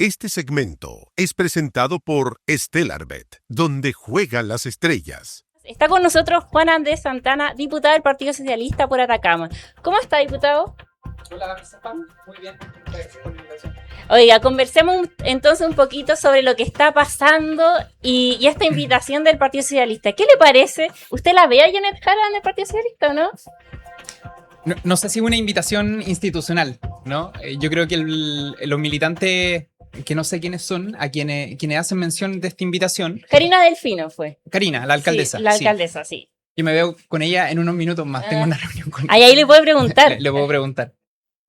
Este segmento es presentado por Stellarbet, donde juegan las estrellas. Está con nosotros Juan Andrés Santana, diputado del Partido Socialista por Atacama. ¿Cómo está, diputado? Hola, muy bien. Gracias por la invitación. Oiga, conversemos entonces un poquito sobre lo que está pasando y esta invitación del Partido Socialista. ¿Qué le parece? ¿Usted la ve a Janet Jara en el Partido Socialista o no? No sé si una invitación institucional, ¿no? Yo creo que los militantes, que no sé quiénes son, a quienes hacen mención de esta invitación. Karina Delfino fue. Karina, la alcaldesa. Sí, la alcaldesa, sí. Yo me veo con ella en unos minutos más. Tengo una reunión con ella. Ahí le puedo preguntar. Le puedo preguntar.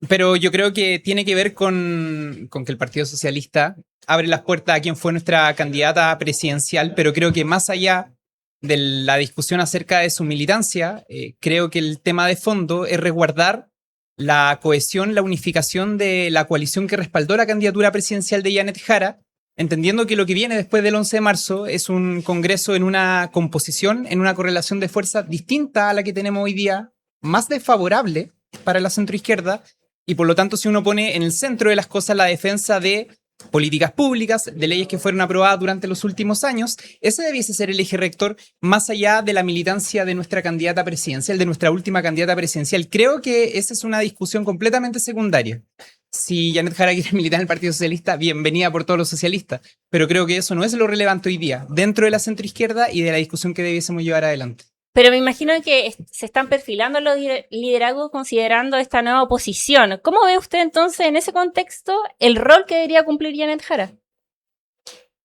Pero yo creo que tiene que ver con que el Partido Socialista abre las puertas a quien fue nuestra candidata presidencial, pero creo que más allá de la discusión acerca de su militancia, creo que el tema de fondo es resguardar la cohesión, la unificación de la coalición que respaldó la candidatura presidencial de Janet Jara, entendiendo que lo que viene después del 11 de marzo es un congreso en una composición, en una correlación de fuerza distinta a la que tenemos hoy día, más desfavorable para la centroizquierda, y por lo tanto si uno pone en el centro de las cosas la defensa de políticas públicas, de leyes que fueron aprobadas durante los últimos años, ese debiese ser el eje rector más allá de la militancia de nuestra candidata presidencial, de nuestra última candidata presidencial. Creo que esa es una discusión completamente secundaria. Si Janet Jara quiere militar en el Partido Socialista, bienvenida por todos los socialistas, pero creo que eso no es lo relevante hoy día, dentro de la centroizquierda y de la discusión que debiésemos llevar adelante. Pero me imagino que se están perfilando los liderazgos considerando esta nueva oposición. ¿Cómo ve usted entonces en ese contexto el rol que debería cumplir Janet Jara?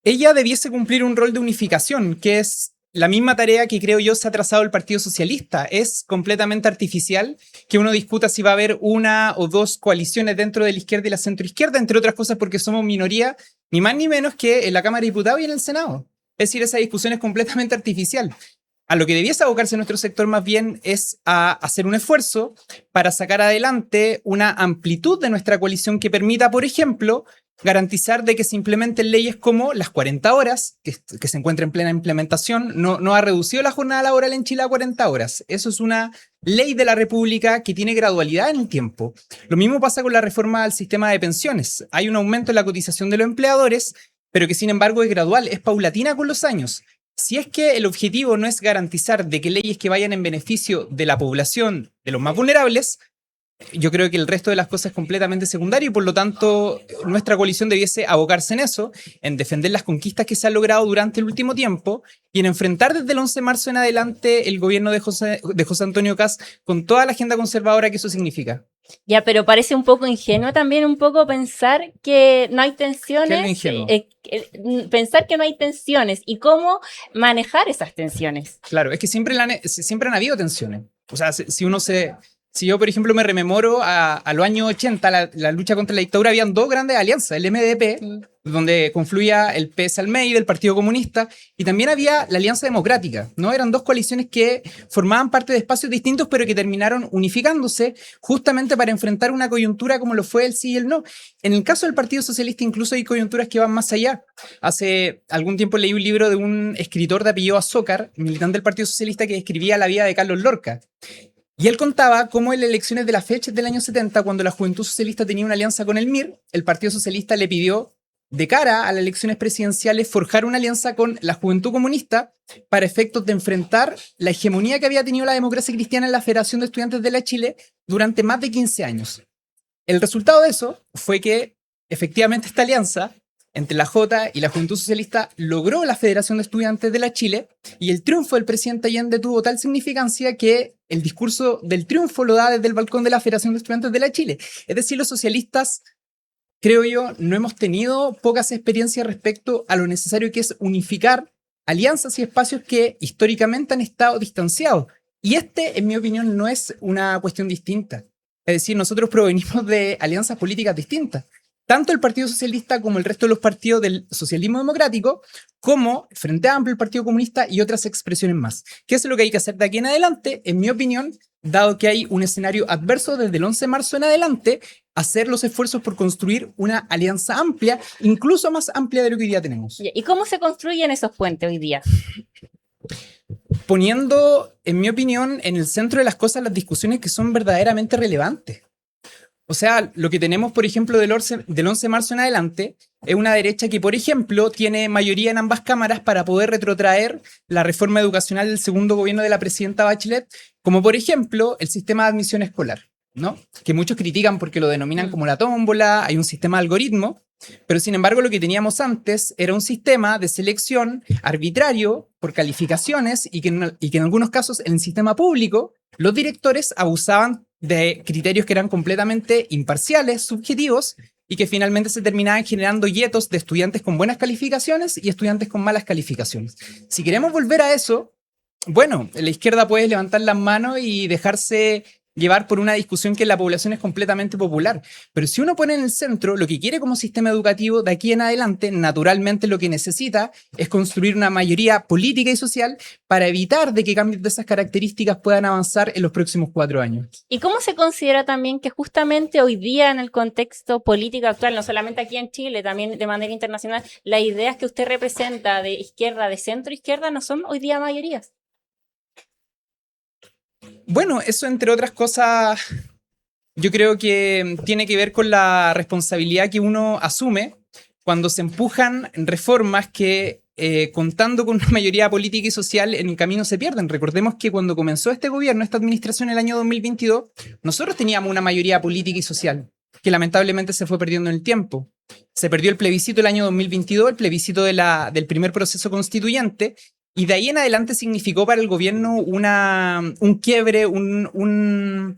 Ella debiese cumplir un rol de unificación, que es la misma tarea que creo yo se ha trazado el Partido Socialista. Es completamente artificial que uno discuta si va a haber una o dos coaliciones dentro de la izquierda y la centroizquierda, entre otras cosas porque somos minoría, ni más ni menos que en la Cámara de Diputados y en el Senado. Es decir, esa discusión es completamente artificial. A lo que debiese abocarse nuestro sector más bien es a hacer un esfuerzo para sacar adelante una amplitud de nuestra coalición que permita, por ejemplo, garantizar de que se implementen leyes como las 40 horas, que se encuentra en plena implementación. No ha reducido la jornada laboral en Chile a 40 horas. Eso es una ley de la República que tiene gradualidad en el tiempo. Lo mismo pasa con la reforma al sistema de pensiones. Hay un aumento en la cotización de los empleadores, pero que sin embargo es gradual, es paulatina con los años. Si es que el objetivo no es garantizar de que leyes que vayan en beneficio de la población, de los más vulnerables, yo creo que el resto de las cosas es completamente secundario y por lo tanto nuestra coalición debiese abocarse en eso, en defender las conquistas que se han logrado durante el último tiempo y en enfrentar desde el 11 de marzo en adelante el gobierno de José Antonio Kast con toda la agenda conservadora que eso significa. Ya, pero parece un poco ingenuo también un poco pensar que no hay tensiones. ¿Qué es lo ingenuo? Pensar que no hay tensiones y cómo manejar esas tensiones. Claro, es que siempre han habido tensiones. O sea, si yo, por ejemplo, me rememoro a los años 80, la lucha contra la dictadura, habían dos grandes alianzas, el MDP, donde confluía el PS Almeida, el Partido Comunista, y también había la Alianza Democrática, ¿no? Eran dos coaliciones que formaban parte de espacios distintos, pero que terminaron unificándose justamente para enfrentar una coyuntura como lo fue el sí y el no. En el caso del Partido Socialista incluso hay coyunturas que van más allá. Hace algún tiempo leí un libro de un escritor de apellido Azócar, militante del Partido Socialista, que describía la vida de Carlos Lorca. Y él contaba cómo en las elecciones de las fechas del año 70, cuando la Juventud Socialista tenía una alianza con el MIR, el Partido Socialista le pidió, de cara a las elecciones presidenciales, forjar una alianza con la Juventud Comunista para efectos de enfrentar la hegemonía que había tenido la democracia cristiana en la Federación de Estudiantes de la Chile durante más de 15 años. El resultado de eso fue que, efectivamente, esta alianza entre la Jota y la Juventud Socialista logró la Federación de Estudiantes de la Chile y el triunfo del presidente Allende tuvo tal significancia que el discurso del triunfo lo da desde el balcón de la Federación de Estudiantes de la Chile. Es decir, los socialistas, creo yo, no hemos tenido pocas experiencias respecto a lo necesario que es unificar alianzas y espacios que históricamente han estado distanciados. Y en mi opinión, no es una cuestión distinta. Es decir, nosotros provenimos de alianzas políticas distintas. Tanto el Partido Socialista como el resto de los partidos del socialismo democrático, como Frente Amplio, el Partido Comunista y otras expresiones más. ¿Qué es lo que hay que hacer de aquí en adelante? En mi opinión, dado que hay un escenario adverso desde el 11 de marzo en adelante, hacer los esfuerzos por construir una alianza amplia, incluso más amplia de lo que hoy día tenemos. ¿Y cómo se construyen esos puentes hoy día? Poniendo, en mi opinión, en el centro de las cosas las discusiones que son verdaderamente relevantes. O sea, lo que tenemos, por ejemplo, del 11 de marzo en adelante, es una derecha que, por ejemplo, tiene mayoría en ambas cámaras para poder retrotraer la reforma educacional del segundo gobierno de la presidenta Bachelet, como por ejemplo el sistema de admisión escolar, ¿no? Que muchos critican porque lo denominan como la tómbola, hay un sistema de algoritmo, pero sin embargo lo que teníamos antes era un sistema de selección arbitrario por calificaciones y que en algunos casos en el sistema público los directores abusaban de criterios que eran completamente imparciales, subjetivos, y que finalmente se terminaban generando yetos de estudiantes con buenas calificaciones y estudiantes con malas calificaciones. Si queremos volver a eso, bueno, la izquierda puede levantar las manos y dejarse llevar por una discusión que en la población es completamente popular. Pero si uno pone en el centro lo que quiere como sistema educativo de aquí en adelante, naturalmente lo que necesita es construir una mayoría política y social para evitar de que cambios de esas características puedan avanzar en los próximos 4 años. ¿Y cómo se considera también que justamente hoy día en el contexto político actual, no solamente aquí en Chile, también de manera internacional, las ideas que usted representa de izquierda, de centro izquierda, no son hoy día mayorías? Bueno, eso entre otras cosas, yo creo que tiene que ver con la responsabilidad que uno asume cuando se empujan reformas que, contando con una mayoría política y social, en el camino se pierden. Recordemos que cuando comenzó este gobierno, esta administración en el año 2022, nosotros teníamos una mayoría política y social que lamentablemente se fue perdiendo en el tiempo. Se perdió el plebiscito el año 2022, el plebiscito del primer proceso constituyente, y de ahí en adelante significó para el gobierno un quiebre, un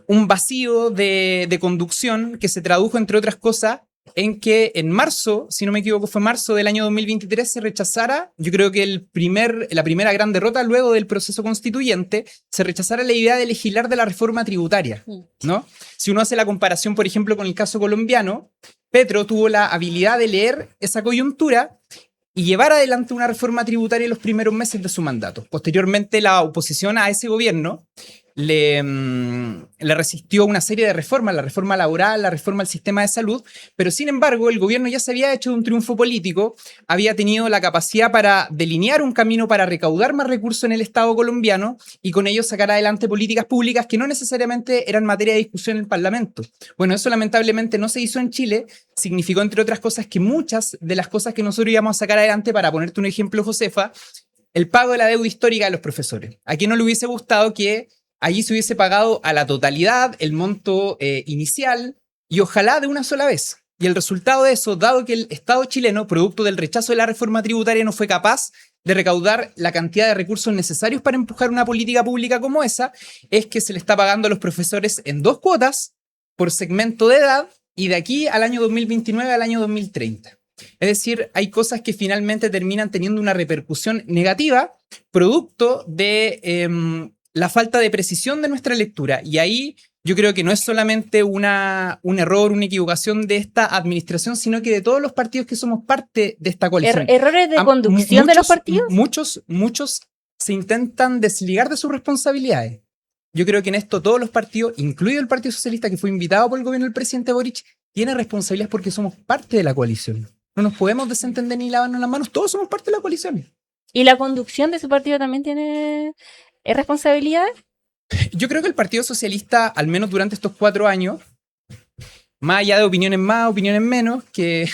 vacío de conducción que se tradujo, entre otras cosas, en que en marzo, si no me equivoco, fue marzo del año 2023, se rechazara, yo creo que la primera gran derrota luego del proceso constituyente, se rechazara la idea de legislar de la reforma tributaria, ¿no? Si uno hace la comparación, por ejemplo, con el caso colombiano, Petro tuvo la habilidad de leer esa coyuntura y llevar adelante una reforma tributaria en los primeros meses de su mandato. Posteriormente, la oposición a ese gobierno le resistió una serie de reformas, la reforma laboral, la reforma al sistema de salud, pero sin embargo el gobierno ya se había hecho de un triunfo político, había tenido la capacidad para delinear un camino para recaudar más recursos en el Estado colombiano y con ello sacar adelante políticas públicas que no necesariamente eran materia de discusión en el Parlamento. Bueno, eso lamentablemente no se hizo en Chile, significó entre otras cosas que muchas de las cosas que nosotros íbamos a sacar adelante, para ponerte un ejemplo, Josefa, el pago de la deuda histórica de los profesores. ¿A quién no le hubiese gustado que allí se hubiese pagado a la totalidad el monto inicial y ojalá de una sola vez? Y el resultado de eso, dado que el Estado chileno, producto del rechazo de la reforma tributaria, no fue capaz de recaudar la cantidad de recursos necesarios para empujar una política pública como esa, es que se le está pagando a los profesores en 2 cuotas por segmento de edad y de aquí al año 2029 al año 2030. Es decir, hay cosas que finalmente terminan teniendo una repercusión negativa producto de la falta de precisión de nuestra lectura. Y ahí yo creo que no es solamente un error, una equivocación de esta administración, sino que de todos los partidos que somos parte de esta coalición. ¿Errores de conducción de los partidos? Muchos se intentan desligar de sus responsabilidades. Yo creo que en esto todos los partidos, incluido el Partido Socialista, que fue invitado por el gobierno del presidente Boric, tiene responsabilidades porque somos parte de la coalición. No nos podemos desentender ni lavarnos las manos, todos somos parte de la coalición. ¿Y la conducción de su partido también tiene responsabilidad? Yo creo que el Partido Socialista, al menos durante estos 4 años, más allá de opiniones más, opiniones menos, que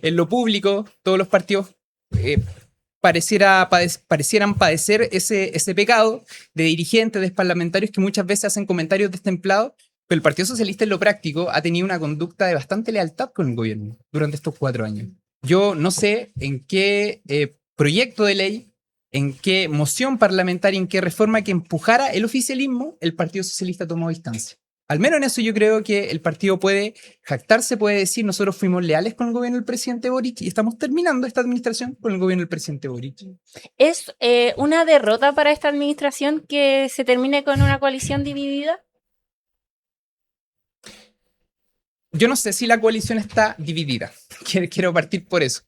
en lo público todos los partidos parecieran padecer ese pecado de dirigentes, de parlamentarios que muchas veces hacen comentarios destemplados, pero el Partido Socialista en lo práctico ha tenido una conducta de bastante lealtad con el gobierno durante estos 4 años. Yo no sé en qué proyecto de ley, en qué moción parlamentaria, en qué reforma que empujara el oficialismo, el Partido Socialista tomó distancia. Al menos en eso yo creo que el partido puede jactarse, puede decir: nosotros fuimos leales con el gobierno del presidente Boric y estamos terminando esta administración con el gobierno del presidente Boric. ¿Es una derrota para esta administración que se termine con una coalición dividida? Yo no sé si la coalición está dividida. Quiero partir por eso.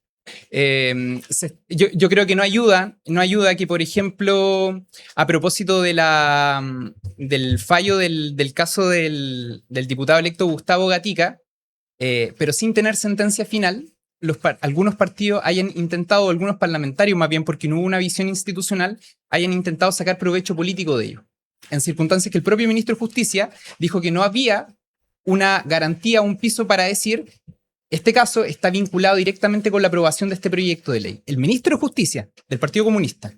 Yo creo que no ayuda que, por ejemplo, a propósito del fallo del caso del diputado electo Gustavo Gatica, pero sin tener sentencia final, algunos partidos hayan intentado, algunos parlamentarios más bien, porque no hubo una visión institucional, hayan intentado sacar provecho político de ello, en circunstancias que el propio ministro de Justicia dijo que no había una garantía, un piso para decir, este caso está vinculado directamente con la aprobación de este proyecto de ley. El ministro de Justicia del Partido Comunista.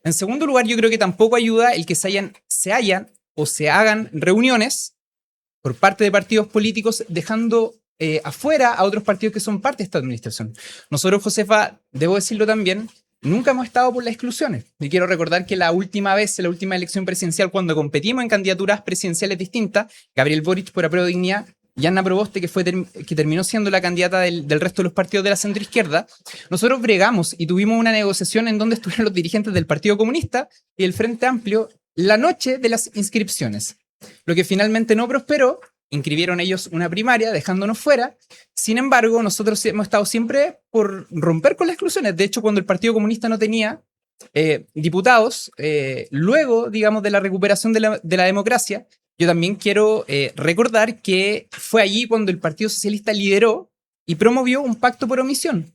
En segundo lugar, yo creo que tampoco ayuda el que se hagan reuniones por parte de partidos políticos dejando afuera a otros partidos que son parte de esta administración. Nosotros, Josefa, debo decirlo también, nunca hemos estado por las exclusiones. Y quiero recordar que la última elección presidencial, cuando competimos en candidaturas presidenciales distintas, Gabriel Boric por Apruebo Dignidad y Anna Proboste, que terminó siendo la candidata del resto de los partidos de la centroizquierda, nosotros bregamos y tuvimos una negociación en donde estuvieron los dirigentes del Partido Comunista y del Frente Amplio la noche de las inscripciones. Lo que finalmente no prosperó, inscribieron ellos una primaria dejándonos fuera. Sin embargo, nosotros hemos estado siempre por romper con las exclusiones. De hecho, cuando el Partido Comunista no tenía diputados, luego, digamos, de la recuperación de la democracia, yo también quiero recordar que fue allí cuando el Partido Socialista lideró y promovió un pacto por omisión,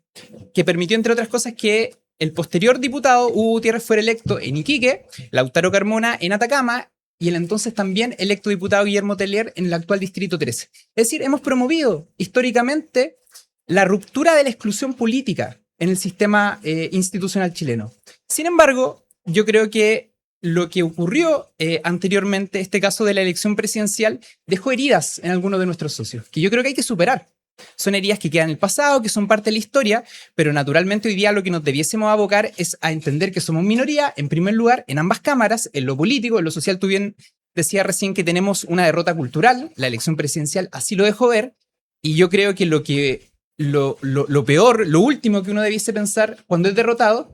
que permitió, entre otras cosas, que el posterior diputado Hugo Gutiérrez fuera electo en Iquique, Lautaro Carmona en Atacama, y el entonces también electo diputado Guillermo Tellier en el actual Distrito 13. Es decir, hemos promovido históricamente la ruptura de la exclusión política en el sistema institucional chileno. Sin embargo, yo creo que lo que ocurrió anteriormente, este caso de la elección presidencial, dejó heridas en algunos de nuestros socios, que yo creo que hay que superar. Son heridas que quedan en el pasado, que son parte de la historia, pero naturalmente hoy día lo que nos debiésemos abocar es a entender que somos minoría, en primer lugar, en ambas cámaras, en lo político, en lo social. Tú bien decías recién que tenemos una derrota cultural, la elección presidencial así lo dejó ver, y yo creo que lo peor, lo último que uno debiese pensar cuando es derrotado,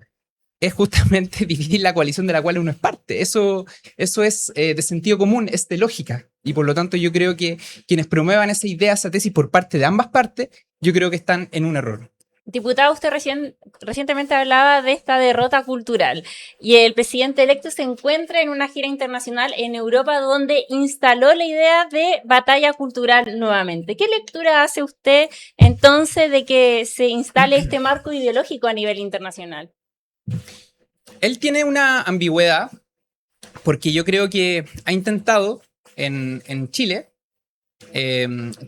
es justamente dividir la coalición de la cual uno es parte. Eso es de sentido común, es de lógica. Y por lo tanto yo creo que quienes promuevan esa idea, esa tesis por parte de ambas partes, yo creo que están en un error. Diputado, usted recientemente hablaba de esta derrota cultural y el presidente electo se encuentra en una gira internacional en Europa donde instaló la idea de batalla cultural nuevamente. ¿Qué lectura hace usted entonces de que se instale este marco ideológico a nivel internacional? Él tiene una ambigüedad porque yo creo que ha intentado en Chile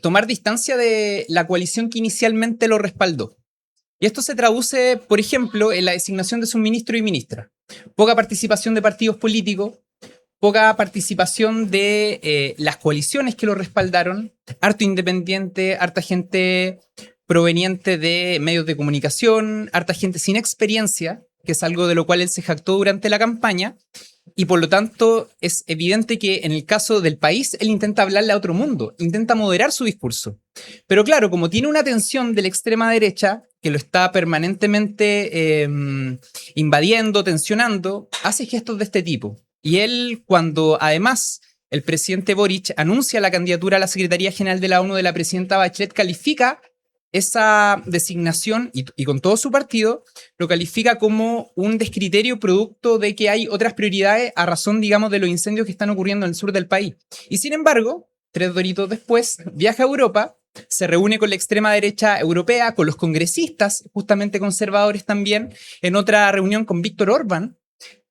tomar distancia de la coalición que inicialmente lo respaldó. Y esto se traduce, por ejemplo, en la designación de sus ministros y ministras. Poca participación de partidos políticos, poca participación de las coaliciones que lo respaldaron, harto independiente, harta gente proveniente de medios de comunicación, harta gente sin experiencia, que es algo de lo cual él se jactó durante la campaña, y por lo tanto es evidente que en el caso del país él intenta hablarle a otro mundo, intenta moderar su discurso. Pero claro, como tiene una tensión de la extrema derecha que lo está permanentemente invadiendo, tensionando, hace gestos de este tipo. Y él, cuando además el presidente Boric anuncia la candidatura a la Secretaría General de la ONU de la presidenta Bachelet, califica esa designación, y con todo su partido, lo califica como un descriterio producto de que hay otras prioridades a razón, digamos, de los incendios que están ocurriendo en el sur del país. Y sin embargo, 3 doritos después, viaja a Europa, se reúne con la extrema derecha europea, con los congresistas, justamente conservadores también, en otra reunión con Víctor Orbán,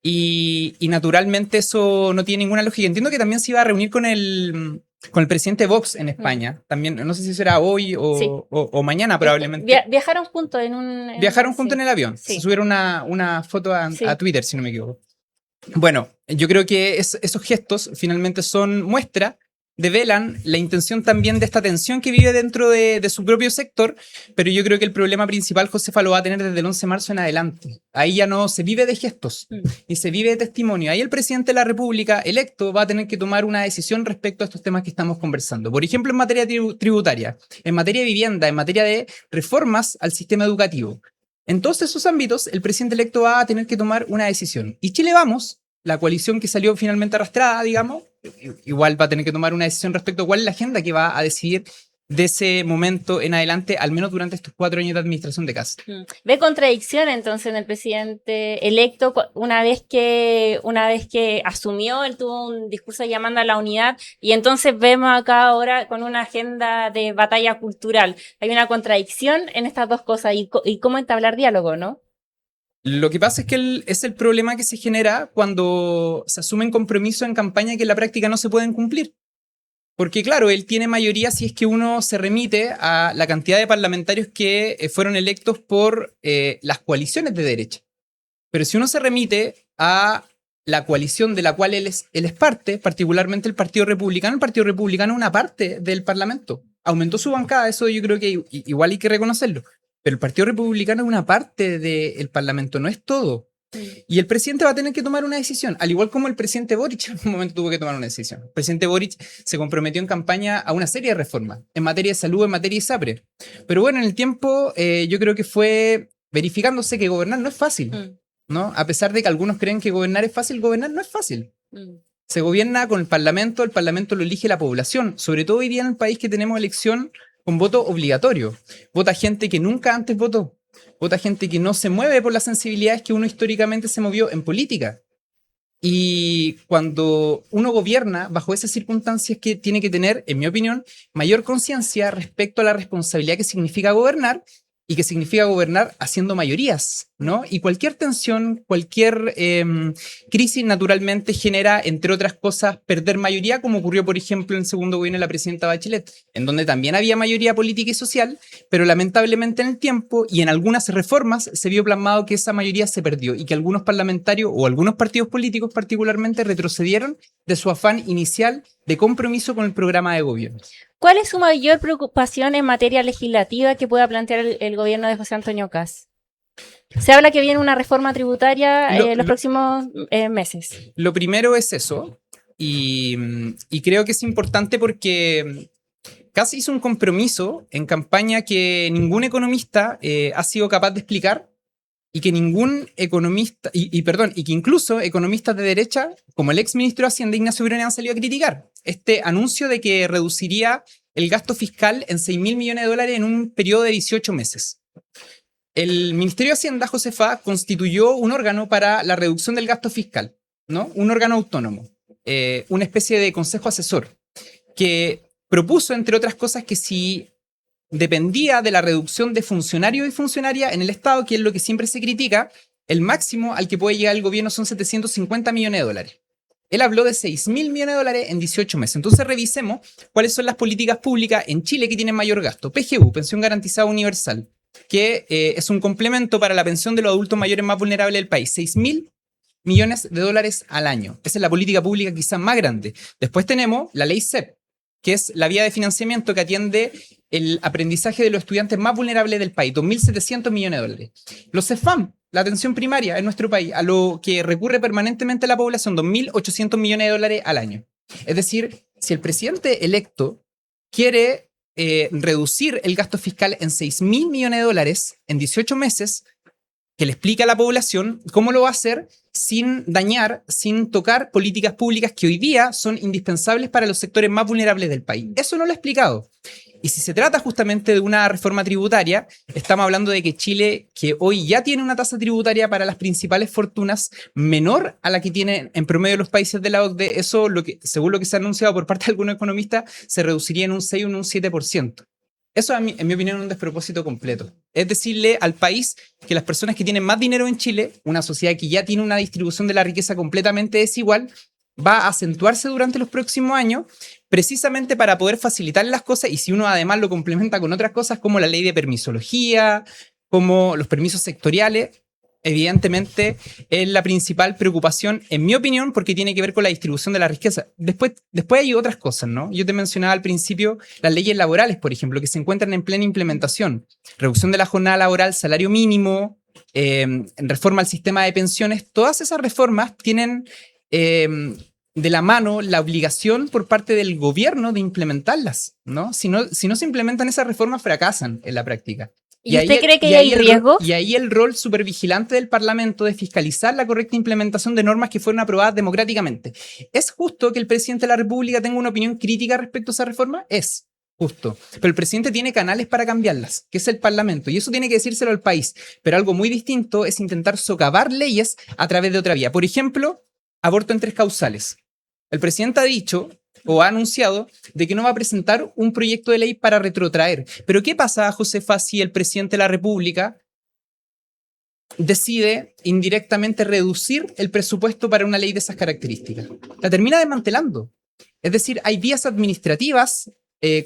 y naturalmente eso no tiene ninguna lógica. Entiendo que también se iba a reunir con el presidente Vox en España. También, no sé si será hoy o mañana probablemente. Viajaron juntos Viajaron juntos en el avión. Sí. Se subieron una foto a Twitter, si no me equivoco. Bueno, yo creo que esos gestos finalmente son muestra, develan la intención también de esta tensión que vive dentro de su propio sector, pero yo creo que el problema principal, Josefa, lo va a tener desde el 11 de marzo en adelante. Ahí ya no se vive de gestos, ni se vive de testimonio. Ahí el presidente de la República electo va a tener que tomar una decisión respecto a estos temas que estamos conversando. Por ejemplo, en materia tributaria, en materia de vivienda, en materia de reformas al sistema educativo. En todos esos ámbitos, el presidente electo va a tener que tomar una decisión. Y Chile Vamos, la coalición que salió finalmente arrastrada, digamos, igual va a tener que tomar una decisión respecto a cuál es la agenda que va a decidir de ese momento en adelante, al menos durante estos 4 años de administración de Kast. ¿Ve contradicción entonces en el presidente electo una vez que asumió, él tuvo un discurso llamando a la unidad y entonces vemos acá ahora con una agenda de batalla cultural? Hay una contradicción en estas dos cosas y cómo entablar diálogo, ¿no? Lo que pasa es que es el problema que se genera cuando se asumen compromisos en campaña que en la práctica no se pueden cumplir. Porque claro, él tiene mayoría si es que uno se remite a la cantidad de parlamentarios que fueron electos por las coaliciones de derecha. Pero si uno se remite a la coalición de la cual él es parte, particularmente el Partido Republicano es una parte del Parlamento. Aumentó su bancada, eso yo creo que igual hay que reconocerlo. Pero el Partido Republicano es una parte del Parlamento, no es todo. Y el presidente va a tener que tomar una decisión, al igual como el presidente Boric en un momento tuvo que tomar una decisión. El presidente Boric se comprometió en campaña a una serie de reformas, en materia de salud, en materia de ISAPRE. Pero bueno, en el tiempo yo creo que fue verificándose que gobernar no es fácil, ¿no? A pesar de que algunos creen que gobernar es fácil, gobernar no es fácil. Se gobierna con el Parlamento lo elige la población, sobre todo hoy día en el país que tenemos elección con voto obligatorio. Vota gente que nunca antes votó. Vota gente que no se mueve por las sensibilidades que uno históricamente se movió en política. Y cuando uno gobierna bajo esas circunstancias que tiene que tener, en mi opinión, mayor conciencia respecto a la responsabilidad que significa gobernar y que significa gobernar haciendo mayorías, ¿no? Y cualquier tensión, cualquier crisis naturalmente genera, entre otras cosas, perder mayoría, como ocurrió, por ejemplo, en el segundo gobierno de la presidenta Bachelet, en donde también había mayoría política y social, pero lamentablemente en el tiempo y en algunas reformas se vio plasmado que esa mayoría se perdió y que algunos parlamentarios o algunos partidos políticos particularmente retrocedieron de su afán inicial de compromiso con el programa de gobierno. ¿Cuál es su mayor preocupación en materia legislativa que pueda plantear el gobierno de José Antonio Kast? Se habla que viene una reforma tributaria en los próximos meses. Lo primero es eso, y creo que es importante porque Kast hizo un compromiso en campaña que ningún economista ha sido capaz de explicar y que ningún economista, y que incluso economistas de derecha, como el ex ministro de Hacienda, Ignacio Briones, han salido a criticar. Este anuncio de que reduciría el gasto fiscal en $6.000 millones en un periodo de 18 meses. El Ministerio de Hacienda, Josefa, constituyó un órgano para la reducción del gasto fiscal, ¿no? Un órgano autónomo, una especie de consejo asesor, que propuso, entre otras cosas, que si dependía de la reducción de funcionarios y funcionarias en el Estado, que es lo que siempre se critica, el máximo al que puede llegar el gobierno son $750 millones. Él habló de $6.000 millones en 18 meses. Entonces revisemos cuáles son las políticas públicas en Chile que tienen mayor gasto. PGU, Pensión Garantizada Universal, que es un complemento para la pensión de los adultos mayores más vulnerables del país. $6.000 millones al año. Esa es la política pública quizás más grande. Después tenemos la ley CEP, que es la vía de financiamiento que atiende el aprendizaje de los estudiantes más vulnerables del país, $2.700 millones. Los CEFAM, la atención primaria en nuestro país, a lo que recurre permanentemente la población, $2.800 millones al año. Es decir, si el presidente electo quiere reducir el gasto fiscal en $6.000 millones en 18 meses, que le explica a la población cómo lo va a hacer sin dañar, sin tocar políticas públicas que hoy día son indispensables para los sectores más vulnerables del país. Eso no lo ha explicado. Y si se trata justamente de una reforma tributaria, estamos hablando de que Chile, que hoy ya tiene una tasa tributaria para las principales fortunas menor a la que tienen en promedio los países de la OCDE, eso, según lo que se ha anunciado por parte de algunos economistas, se reduciría en un 6 o en un 7%. Eso, en mi opinión, es un despropósito completo. Es decirle al país que las personas que tienen más dinero en Chile, una sociedad que ya tiene una distribución de la riqueza completamente desigual, va a acentuarse durante los próximos años, precisamente para poder facilitar las cosas, y si uno además lo complementa con otras cosas como la ley de permisología, como los permisos sectoriales, evidentemente es la principal preocupación, en mi opinión, porque tiene que ver con la distribución de la riqueza. Después hay otras cosas, ¿no? Yo te mencionaba al principio las leyes laborales, por ejemplo, que se encuentran en plena implementación. Reducción de la jornada laboral, salario mínimo, reforma al sistema de pensiones. Todas esas reformas tienen de la mano la obligación por parte del gobierno de implementarlas, ¿no? Si no se implementan esas reformas, fracasan en la práctica. ¿Y usted cree que hay riesgo? Y ahí el rol supervigilante del Parlamento de fiscalizar la correcta implementación de normas que fueron aprobadas democráticamente. ¿Es justo que el presidente de la República tenga una opinión crítica respecto a esa reforma? Es justo. Pero el presidente tiene canales para cambiarlas, que es el Parlamento, y eso tiene que decírselo al país. Pero algo muy distinto es intentar socavar leyes a través de otra vía. Por ejemplo, aborto en 3 causales. El presidente ha dicho o ha anunciado de que no va a presentar un proyecto de ley para retrotraer. Pero ¿qué pasa, Josefa, si el presidente de la República decide indirectamente reducir el presupuesto para una ley de esas características? La termina desmantelando. Es decir, hay vías administrativas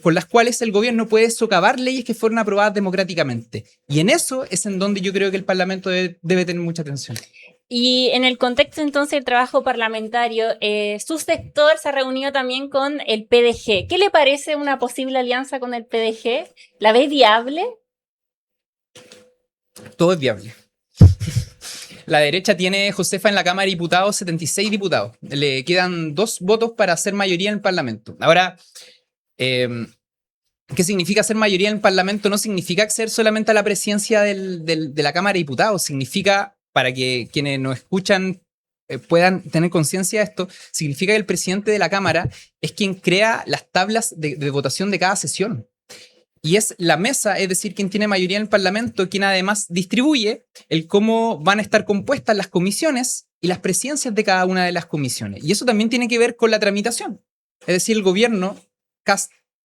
con las cuales el gobierno puede socavar leyes que fueron aprobadas democráticamente. Y en eso es en donde yo creo que el Parlamento debe tener mucha atención. Y en el contexto entonces del trabajo parlamentario, su sector se ha reunido también con el PDG. ¿Qué le parece una posible alianza con el PDG? ¿La ve viable? Todo es viable. La derecha tiene, Josefa, en la Cámara de Diputados 76 diputados. Le quedan 2 votos para hacer mayoría en el Parlamento. Ahora, ¿qué significa ser mayoría en el Parlamento? No significa acceder solamente a la presidencia de la Cámara de Diputados. Significa, para que quienes nos escuchan puedan tener conciencia de esto, significa que el presidente de la Cámara es quien crea las tablas de votación de cada sesión. Y es la mesa, es decir, quien tiene mayoría en el Parlamento, quien además distribuye el cómo van a estar compuestas las comisiones y las presidencias de cada una de las comisiones. Y eso también tiene que ver con la tramitación. Es decir, el gobierno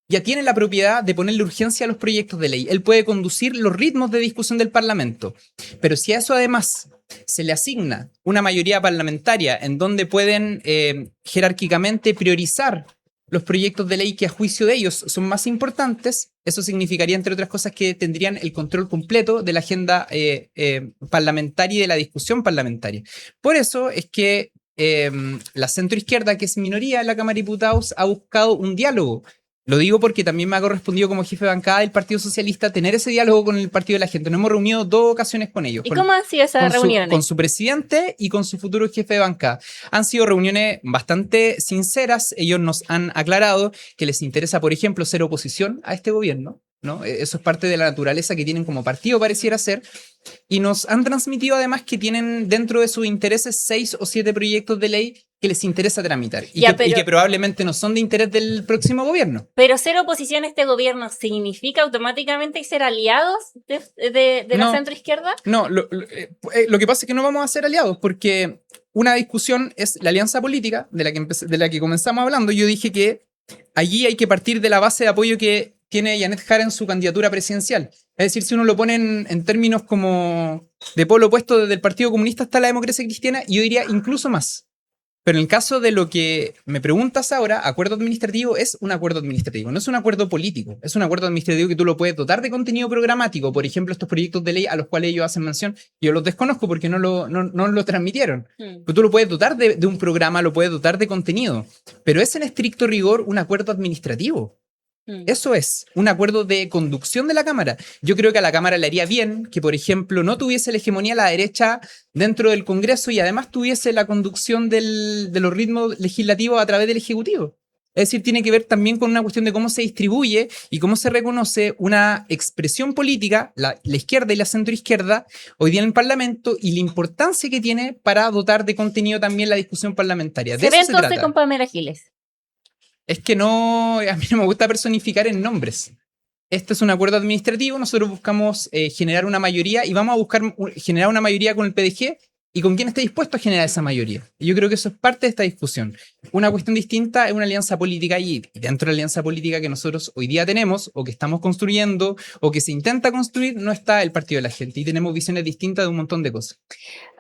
ya tiene la propiedad de ponerle urgencia a los proyectos de ley. Él puede conducir los ritmos de discusión del Parlamento. Pero si a eso además se le asigna una mayoría parlamentaria en donde pueden jerárquicamente priorizar los proyectos de ley que a juicio de ellos son más importantes, eso significaría, entre otras cosas, que tendrían el control completo de la agenda parlamentaria y de la discusión parlamentaria. Por eso es que la centroizquierda, que es minoría en la Cámara de Diputados, ha buscado un diálogo. Lo digo porque también me ha correspondido como jefe de bancada del Partido Socialista tener ese diálogo con el Partido de la Gente. Nos hemos reunido 2 ocasiones con ellos. ¿Y cómo han sido esas reuniones? Con su presidente y con su futuro jefe de bancada. Han sido reuniones bastante sinceras. Ellos nos han aclarado que les interesa, por ejemplo, ser oposición a este gobierno, ¿no? Eso es parte de la naturaleza que tienen como partido, pareciera ser. Y nos han transmitido además que tienen dentro de sus intereses 6 o 7 proyectos de ley que les interesa tramitar y que probablemente no son de interés del próximo gobierno. Pero ser oposición a este gobierno ¿significa automáticamente ser aliados de la centroizquierda? No, lo que pasa es que no vamos a ser aliados porque una discusión es la alianza política de la que comenzamos hablando. Yo dije que allí hay que partir de la base de apoyo que tiene Janet Jara en su candidatura presidencial. Es decir, si uno lo pone en términos como de polo opuesto desde el Partido Comunista hasta la democracia cristiana, yo diría incluso más. Pero en el caso de lo que me preguntas ahora, acuerdo administrativo es un acuerdo administrativo, no es un acuerdo político, es un acuerdo administrativo que tú lo puedes dotar de contenido programático. Por ejemplo, estos proyectos de ley a los cuales ellos hacen mención, yo los desconozco porque no lo transmitieron. Pero tú lo puedes dotar de un programa, lo puedes dotar de contenido, pero es en estricto rigor un acuerdo administrativo. Eso es, un acuerdo de conducción de la Cámara. Yo creo que a la Cámara le haría bien que, por ejemplo, no tuviese la hegemonía a la derecha dentro del Congreso y además tuviese la conducción de los ritmos legislativos a través del Ejecutivo. Es decir, tiene que ver también con una cuestión de cómo se distribuye y cómo se reconoce una expresión política, la izquierda y la centroizquierda, hoy día en el Parlamento, y la importancia que tiene para dotar de contenido también la discusión parlamentaria. ¿Se ve entonces con Pamela Giles? Es que no, a mí no me gusta personificar en nombres. Este es un acuerdo administrativo, nosotros buscamos generar una mayoría y vamos a buscar generar una mayoría con el PDG y con quien esté dispuesto a generar esa mayoría. Y yo creo que eso es parte de esta discusión. Una cuestión distinta es una alianza política y dentro de la alianza política que nosotros hoy día tenemos o que estamos construyendo o que se intenta construir no está el Partido de la Gente y tenemos visiones distintas de un montón de cosas.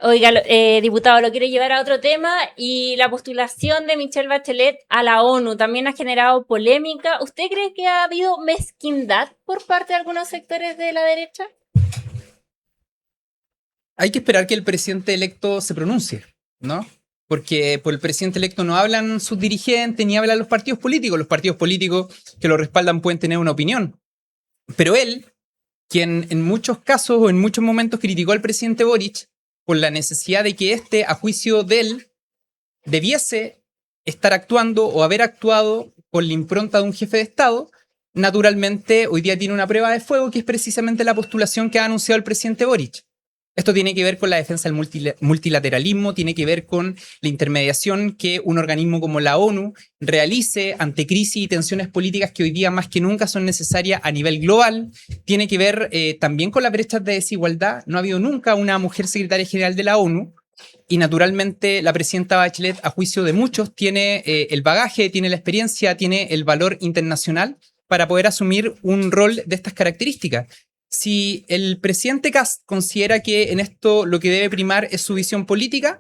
Oiga, diputado, lo quiero llevar a otro tema y la postulación de Michelle Bachelet a la ONU también ha generado polémica. ¿Usted cree que ha habido mezquindad por parte de algunos sectores de la derecha? Hay que esperar que el presidente electo se pronuncie, ¿no? Porque por el presidente electo no hablan sus dirigentes ni hablan los partidos políticos. Los partidos políticos que lo respaldan pueden tener una opinión. Pero él, quien en muchos casos o en muchos momentos criticó al presidente Boric por la necesidad de que éste, a juicio de él, debiese estar actuando o haber actuado con la impronta de un jefe de Estado, naturalmente hoy día tiene una prueba de fuego que es precisamente la postulación que ha anunciado el presidente Boric. Esto tiene que ver con la defensa del multilateralismo, tiene que ver con la intermediación que un organismo como la ONU realice ante crisis y tensiones políticas que hoy día más que nunca son necesarias a nivel global. Tiene que ver también con las brechas de desigualdad. No ha habido nunca una mujer secretaria general de la ONU y naturalmente la presidenta Bachelet, a juicio de muchos, tiene el bagaje, tiene la experiencia, tiene el valor internacional para poder asumir un rol de estas características. Si el presidente Kast considera que en esto lo que debe primar es su visión política,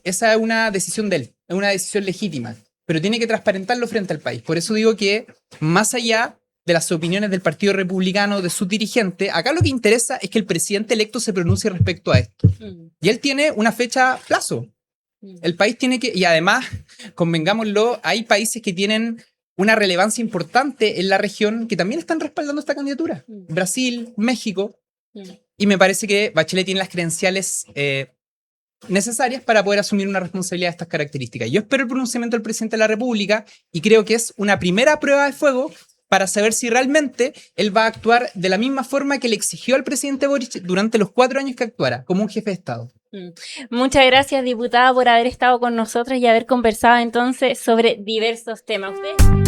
esa es una decisión de él, es una decisión legítima. pero tiene que transparentarlo frente al país. Por eso digo que, más allá de las opiniones del Partido Republicano, de su dirigente, acá lo que interesa es que el presidente electo se pronuncie respecto a esto. Y él tiene una fecha plazo. El país tiene que, y además, convengámoslo, hay países que tienen una relevancia importante en la región que también están respaldando esta candidatura. Brasil, México. Y me parece que Bachelet tiene las credenciales necesarias para poder asumir una responsabilidad de estas características. Yo espero el pronunciamiento del presidente de la República y creo que es una primera prueba de fuego para saber si realmente él va a actuar de la misma forma que le exigió al presidente Boric durante los 4 años que actuara, como un jefe de Estado. Muchas gracias, diputada, por haber estado con nosotros y haber conversado entonces sobre diversos temas. ¿Ustedes?